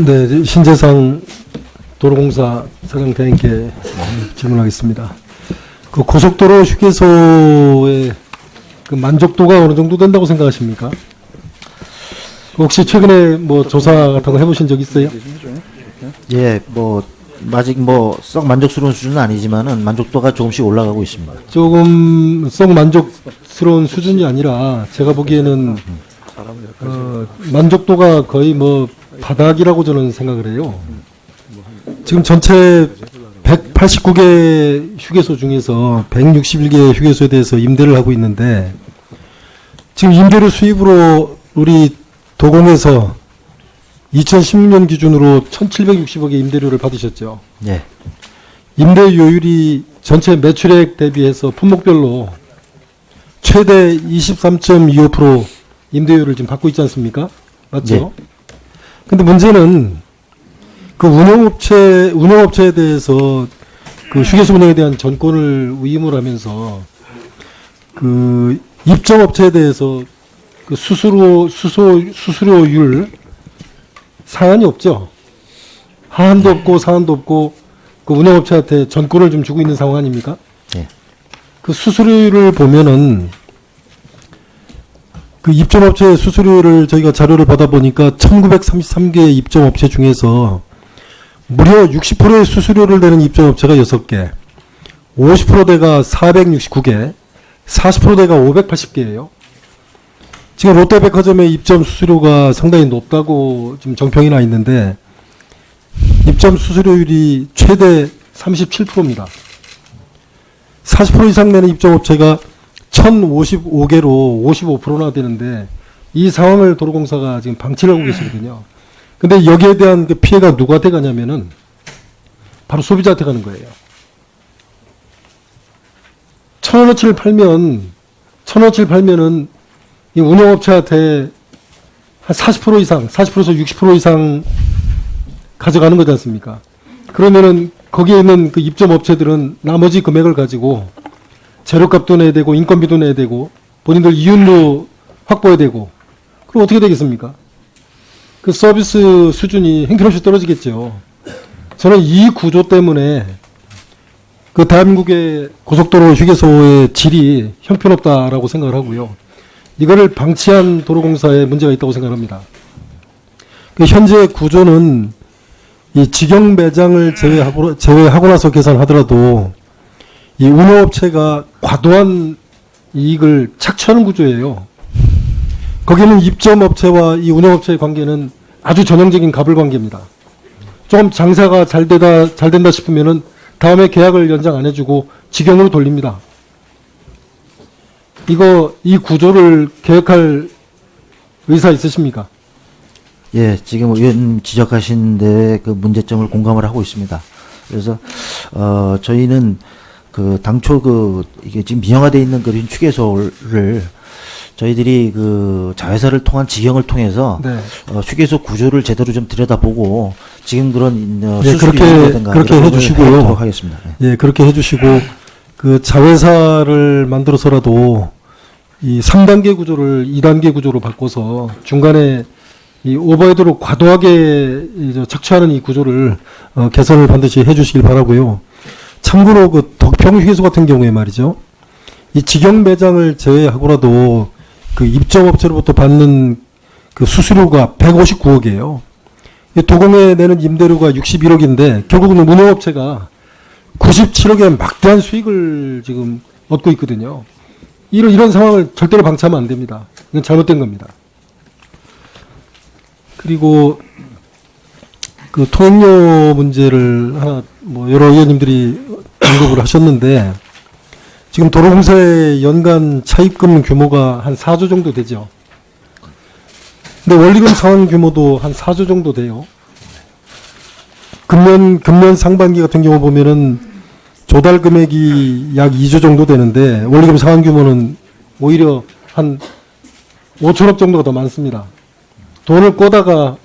네, 신재상 도로공사 사장 대행께 질문하겠습니다. 그 고속도로 휴게소의 그 만족도가 어느 정도 된다고 생각하십니까? 혹시 최근에 뭐 조사 같은 거 해보신 적 있어요? 예, 뭐 아직 뭐 썩 만족스러운 수준은 아니지만은 만족도가 조금씩 올라가고 있습니다. 조금 썩 만족스러운 수준이 아니라 제가 보기에는 만족도가 거의 뭐 바닥이라고 저는 생각을 해요. 지금 전체 189개 휴게소 중에서 161개 휴게소에 대해서 임대를 하고 있는데 지금 임대료 수입으로 우리 도공에서 2016년 기준으로 1,760억의 임대료를 받으셨죠. 예. 임대료율이 전체 매출액 대비해서 품목별로 최대 23.25% 임대료를 지금 받고 있지 않습니까? 맞죠? 네. 근데 문제는 그 운영업체에 대해서 그 휴게소 운영에 대한 전권을 위임을 하면서 그 입점업체에 대해서 그 수수료율 상한이 없죠. 하한도 없고 상한도 없고 그 운영업체한테 전권을 좀 주고 있는 상황 아닙니까? 예. 그 수수료율을 보면은 그 입점업체 수수료를 저희가 자료를 받아보니까 1933개 입점업체 중에서 무려 60%의 수수료를 내는 입점업체가 6개, 50%대가 469개, 40%대가 580개예요. 지금 롯데백화점의 입점 수수료가 상당히 높다고 지금 정평이 나 있는데 입점 수수료율이 최대 37%입니다. 40% 이상 내는 입점업체가 1,055개로 55%나 되는데 이 상황을 도로공사가 지금 방치를 하고 계시거든요. 근데 여기에 대한 그 피해가 누구한테 가냐면은 바로 소비자한테 가는 거예요. 1,000원어치를 팔면은 이 운영업체한테 한 40% 이상, 40%에서 60% 이상 가져가는 거지 않습니까? 그러면은 거기에 있는 그 입점업체들은 나머지 금액을 가지고 재료값도 내야 되고 인건비도 내야 되고 본인들 이윤도 확보해야 되고 그럼 어떻게 되겠습니까? 그 서비스 수준이 형편없이 떨어지겠죠. 저는 이 구조 때문에 그 대한민국의 고속도로 휴게소의 질이 형편없다라고 생각을 하고요. 이거를 방치한 도로공사에 문제가 있다고 생각합니다. 그 현재 구조는 이 직영 매장을 제외하고 나서 계산하더라도 이 운영업체가 과도한 이익을 착취하는 구조예요. 거기는 입점업체와 이 운영업체의 관계는 아주 전형적인 가불관계입니다. 좀 장사가 잘 된다 싶으면은 다음에 계약을 연장 안 해주고 직영으로 돌립니다. 이 구조를 개혁할 의사 있으십니까? 예, 지금 의원 지적하신 데 그 문제점을 공감을 하고 있습니다. 그래서 저희는 그 당초 이게 지금 민영화되어 있는 그런 휴게소를 저희들이 그 자회사를 통한 직영을 통해서 네. 휴게소 구조를 제대로 좀 들여다보고 지금 그런 네, 그렇게 해주시고요. 하겠습니다. 예, 그렇게 해주시고 그 자회사를 만들어서라도 이 3단계 구조를 2단계 구조로 바꿔서 중간에 이 오버헤드로 과도하게 착취하는 이 구조를 개선을 반드시 해주시길 바라고요. 참고로 그 덕평 휴게소 같은 경우에 말이죠. 이 직영 매장을 제외하고라도 그 입점업체로부터 받는 그 수수료가 159억이에요. 도공에 내는 임대료가 61억인데 결국은 운영업체가 97억의 막대한 수익을 지금 얻고 있거든요. 이런 상황을 절대로 방치하면 안 됩니다. 이건 잘못된 겁니다. 그리고 그 통행료 문제를 하나 뭐 여러 의원님들이 언급을 하셨는데 지금 도로공사의 연간 차입금 규모가 한 4조 정도 되죠. 근데 원리금 상환 규모도 한 4조 정도 돼요. 금년 상반기 같은 경우 보면은 조달 금액이 약 2조 정도 되는데 원리금 상환 규모는 오히려 한 5천억 정도가 더 많습니다. 돈을 꿔다가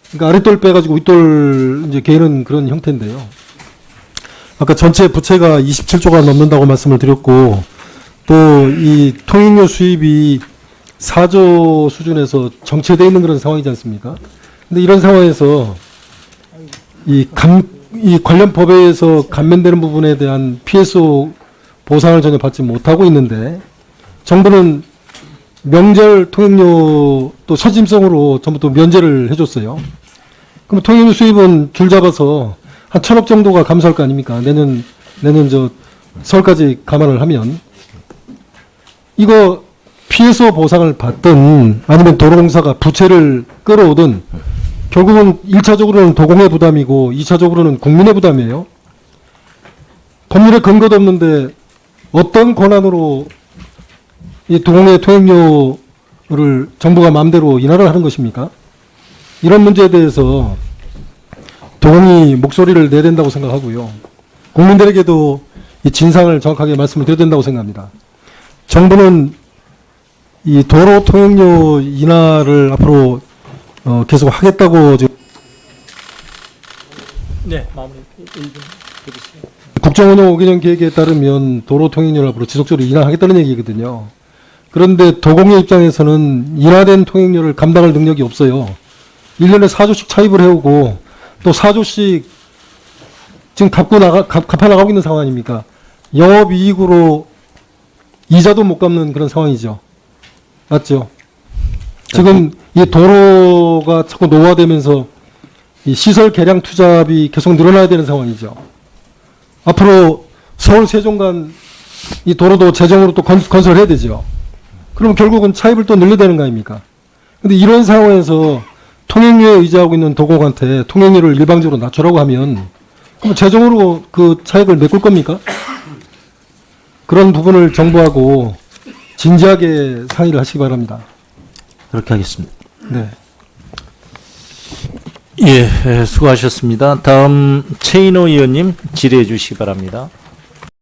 그러니까 아랫돌 빼가지고 윗돌 이제 개는 그런 형태인데요. 아까 전체 부채가 27조가 넘는다고 말씀을 드렸고 또 이 통행료 수입이 4조 수준에서 정체되어 있는 그런 상황이지 않습니까? 근데 이런 상황에서 이 관련 법에서 감면되는 부분에 대한 PSO 보상을 전혀 받지 못하고 있는데 정부는 명절 통행료 또 서짐성으로 전부 또 면제를 해줬어요. 그럼 통행료 수입은 줄 잡아서 한 1,000억 정도가 감소할 거 아닙니까? 내년 설까지 감안을 하면 이거 PSO 보상을 받든 아니면 도로공사가 부채를 끌어오든 결국은 1차적으로는 도공의 부담이고 2차적으로는 국민의 부담이에요. 법률에 근거도 없는데 어떤 권한으로 이 도공의 통행료를 정부가 마음대로 인하를 하는 것입니까? 이런 문제에 대해서 도공이 목소리를 내야 된다고 생각하고요. 국민들에게도 이 진상을 정확하게 말씀을 드려야 된다고 생각합니다. 정부는 이 도로 통행료 인하를 앞으로 계속 하겠다고 지금 네, 마무리 의견 드리세요. 국정운영 5개년 계획에 따르면 도로 통행료를 앞으로 지속적으로 인하하겠다는 얘기거든요. 그런데 도공의 입장에서는 인하된 통행료를 감당할 능력이 없어요. 1년에 4조씩 차입을 해오고 또 4조씩 지금 갚아나가고 있는 상황 아닙니까? 영업이익으로 이자도 못 갚는 그런 상황이죠. 맞죠? 지금 이 도로가 자꾸 노화되면서 이 시설 개량 투자비 계속 늘어나야 되는 상황이죠. 앞으로 서울 세종 간 이 도로도 재정으로 또 건설해야 되죠. 그럼 결국은 차입을 또 늘려야 되는 거 아닙니까? 근데 이런 상황에서 통행료에 의지하고 있는 도공한테 통행료를 일방적으로 낮추라고 하면 그럼 재정으로 그 차익을 메꿀 겁니까? 그런 부분을 정부하고 진지하게 상의를 하시기 바랍니다. 그렇게 하겠습니다. 네. 예, 수고하셨습니다. 다음 최인호 의원님 질의해 주시기 바랍니다.